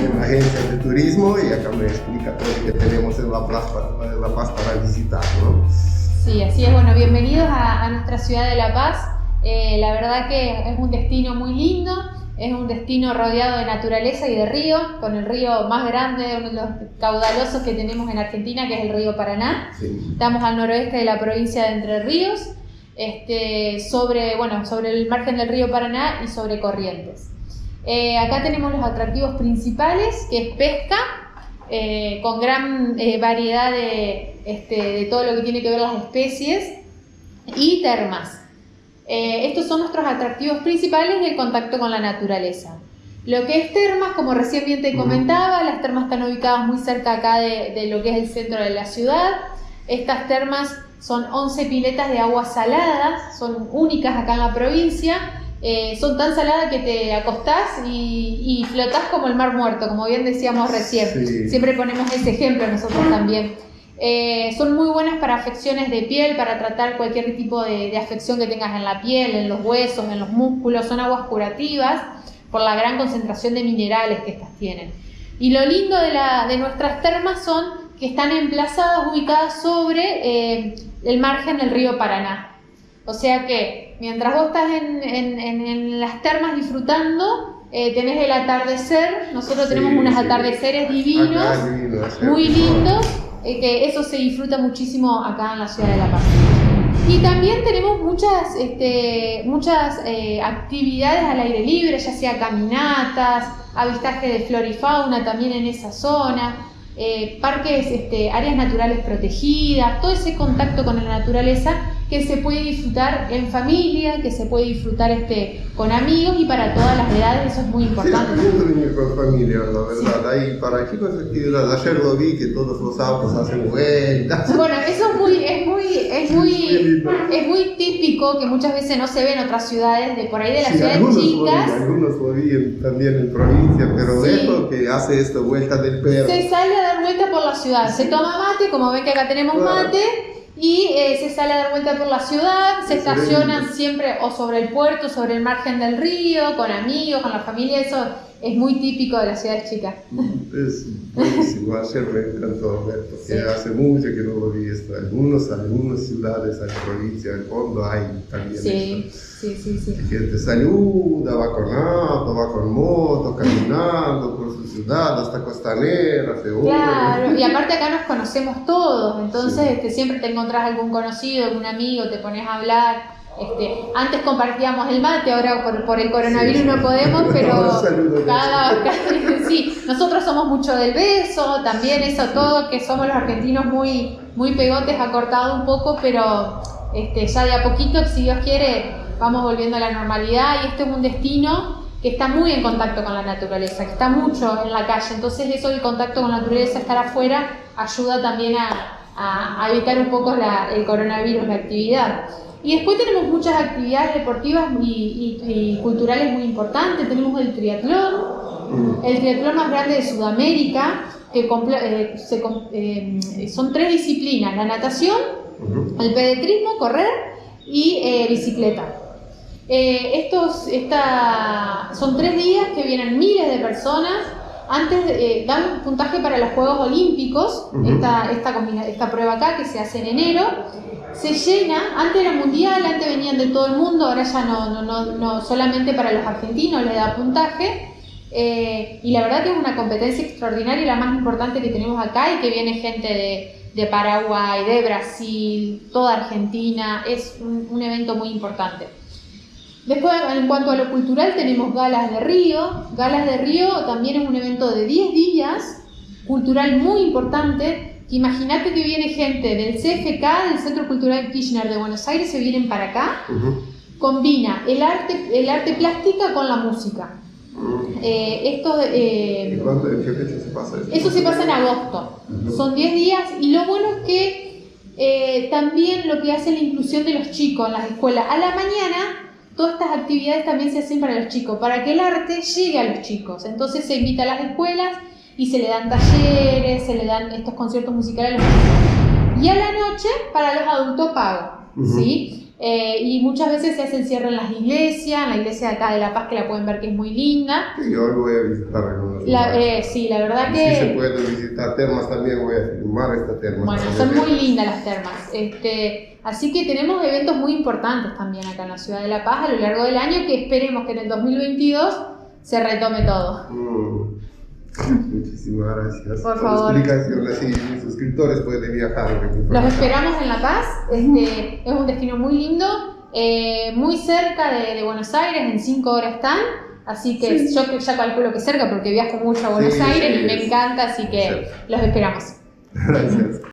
en la agencia de turismo y acá me explica todo lo que tenemos en La Paz para visitar, ¿no? Sí, así es. Bueno, bienvenidos a nuestra ciudad de La Paz. La verdad que es un destino muy lindo, es un destino rodeado de naturaleza y de río, con el río más grande, uno de los caudalosos que tenemos en Argentina, que es el río Paraná. Sí. Estamos al noroeste de la provincia de Entre Ríos, sobre el margen del río Paraná y sobre Corrientes. Acá tenemos los atractivos principales, que es pesca, con gran variedad de todo lo que tiene que ver las especies, y termas. Estos son nuestros atractivos principales y el contacto con la naturaleza. Lo que es termas, como recién bien te comentaba, las termas están ubicadas muy cerca acá de lo que es el centro de la ciudad. Estas termas son 11 piletas de agua salada, son únicas acá en la provincia. Son tan saladas que te acostás y flotás como el mar muerto, como bien decíamos recién. Sí. Siempre ponemos ese ejemplo nosotros también. Son muy buenas para afecciones de piel, para tratar cualquier tipo de afección que tengas en la piel, en los huesos, en los músculos. Son aguas curativas por la gran concentración de minerales que estas tienen. Y lo lindo de nuestras termas son que están emplazadas, ubicadas sobre el margen del río Paraná. O sea que mientras vos estás en las termas disfrutando, tenés el atardecer. Nosotros tenemos unos atardeceres divinos, muy lindos, que eso se disfruta muchísimo acá en la ciudad de La Paz. Y también tenemos muchas actividades al aire libre, ya sea caminatas, avistaje de flora y fauna también en esa zona, parques, áreas naturales protegidas, todo ese contacto con la naturaleza que se puede disfrutar en familia, que se puede disfrutar con amigos y para todas las edades. Eso es muy importante. Sí, es venir con familia, la verdad. Sí. Ahí para chicos actividades. Ayer lo vi que todos los autos hacen vueltas. Bueno, eso es muy típico, que muchas veces no se ve en otras ciudades, de por ahí de las ciudades chicas. Algunos lo vi también en provincia, pero sí. Esto que hace esta vuelta del perro. Se sale a dar vuelta por la ciudad, se toma mate, como ven que acá tenemos mate. Y se sale a dar vuelta por la ciudad, se estacionan siempre o sobre el puerto, sobre el margen del río, con amigos, con la familia. Eso es muy típico de las ciudades chicas. Es buenísimo, ayer me encantó ver, porque hace mucho que no lo vi esto. Algunas ciudades, en provincia, al fondo hay también esto. Sí. Que te saluda, va con auto, va con moto, caminando por su ciudad, hasta Costanera, Claro, y aparte acá nos conocemos todos, entonces siempre te encontrás algún conocido, algún amigo, te pones a hablar. Antes compartíamos el mate, ahora por el coronavirus no podemos, pero sí, nosotros somos mucho del beso, también eso todo, que somos los argentinos muy, muy pegotes, acortado un poco, pero ya de a poquito, si Dios quiere, vamos volviendo a la normalidad. Y este es un destino que está muy en contacto con la naturaleza, que está mucho en la calle, entonces eso del contacto con la naturaleza, estar afuera, ayuda también a evitar un poco el coronavirus, la actividad. Y después tenemos muchas actividades deportivas y culturales muy importantes. Tenemos el triatlón más grande de Sudamérica, que son 3 disciplinas: la natación, el pedetrismo, correr, y bicicleta. Son 3 días que vienen miles de personas. Antes dan puntaje para los Juegos Olímpicos, esta prueba acá que se hace en enero. Se llena, antes era mundial, antes venían de todo el mundo, ahora ya no solamente para los argentinos le da puntaje. Y la verdad que es una competencia extraordinaria, la más importante que tenemos acá, y que viene gente de Paraguay, de Brasil, toda Argentina. Es un evento muy importante. Después, en cuanto a lo cultural, tenemos Galas de Río. Galas de Río también es un evento de 10 días, cultural muy importante. Imagínate que viene gente del CFK, del Centro Cultural Kirchner de Buenos Aires, se vienen para acá. Combina el arte plástica con la música. ¿En qué fecha se pasa eso? Eso se pasa en agosto. Son 10 días, y lo bueno es que también lo que hace la inclusión de los chicos en las escuelas. A la mañana, todas estas actividades también se hacen para los chicos, para que el arte llegue a los chicos. Entonces se invita a las escuelas y se le dan talleres, se le dan estos conciertos musicales a los chicos. Y a la noche, para los adultos pago, ¿sí? y muchas veces se hacen cierre en las iglesias, en la iglesia de acá de La Paz, que la pueden ver que es muy linda. Sí, yo voy a visitar algunos sí, la verdad y que... si se puede visitar termas también, voy a filmar esta terma. Bueno, son muy lindas las termas. Así que tenemos eventos muy importantes también acá en la ciudad de La Paz a lo largo del año, que esperemos que en el 2022 se retome todo. Muchísimas gracias por favor. La explicación, así mis suscriptores pueden viajar. Los esperamos en La Paz. Es un destino muy lindo, muy cerca de Buenos Aires, en 5 horas están. Así que sí. Yo ya calculo que cerca porque viajo mucho a Buenos Aires y me encanta, así que los esperamos. Gracias.